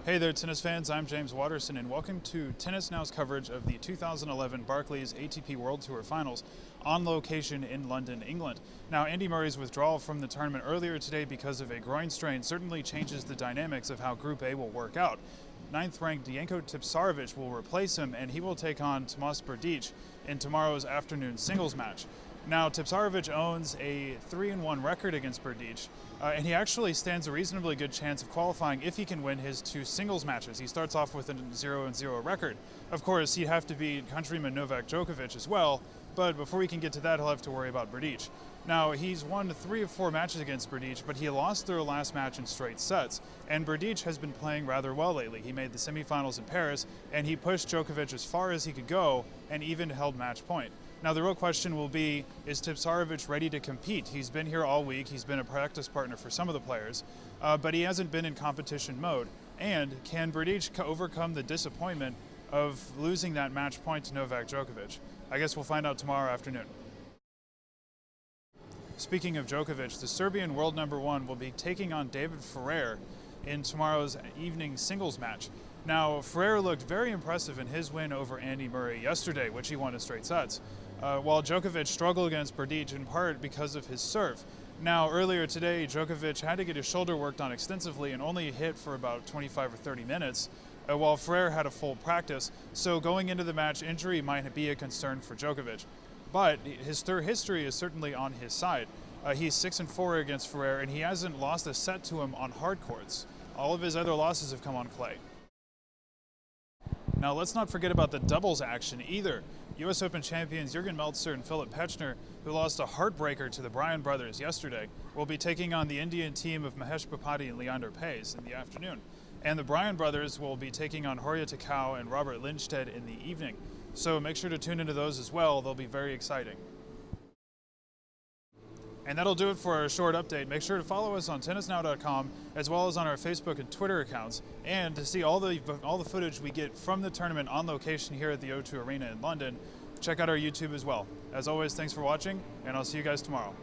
Hey there, tennis fans. I'm James Waterson, and welcome to Tennis Now's coverage of the 2011 Barclays ATP World Tour Finals on location in London, England. Now, Andy Murray's withdrawal from the tournament earlier today because of a groin strain certainly changes the dynamics of how Group A will work out. Ninth-ranked Janko Tipsarevic will replace him, and he will take on Tomas Berdych in tomorrow's afternoon singles match. Now, Tipsarevic owns a 3-1 record against Berdych, and he actually stands a reasonably good chance of qualifying if he can win his two singles matches. He starts off with a 0-0 record. Of course, he'd have to beat countryman Novak Djokovic as well, but before we can get to that, he'll have to worry about Berdych. Now, he's won 3 of 4 matches against Berdych, but he lost their last match in straight sets, and Berdych has been playing rather well lately. He made the semifinals in Paris, and he pushed Djokovic as far as he could go and even held match point. Now, the real question will be, is Tipsarevic ready to compete? He's been here all week. He's been a practice partner for some of the players, but he hasn't been in competition mode. And can Berdych overcome the disappointment of losing that match point to Novak Djokovic? I guess we'll find out tomorrow afternoon. Speaking of Djokovic, the Serbian world #1 will be taking on David Ferrer in tomorrow's evening singles match. Now, Ferrer looked very impressive in his win over Andy Murray yesterday, which he won in straight sets, while Djokovic struggled against Berdych in part because of his serve. Now, earlier today, Djokovic had to get his shoulder worked on extensively and only hit for about 25 or 30 minutes, while Ferrer had a full practice, so going into the match, injury might be a concern for Djokovic. But his history is certainly on his side. He's 6-4 against Ferrer, and he hasn't lost a set to him on hard courts. All of his other losses have come on clay. Now, let's not forget about the doubles action either. U.S. Open champions Jürgen Meltzer and Philip Petchner, who lost a heartbreaker to the Bryan brothers yesterday, will be taking on the Indian team of Mahesh Bhupathi and Leander Paes in the afternoon. And the Bryan brothers will be taking on Horia Takau and Robert Lindstedt in the evening. So make sure to tune into those as well. They'll be very exciting. And that'll do it for our short update. Make sure to follow us on tennisnow.com as well as on our Facebook and Twitter accounts. And to see all the footage we get from the tournament on location here at the O2 Arena in London, check out our YouTube as well. As always, thanks for watching, and I'll see you guys tomorrow.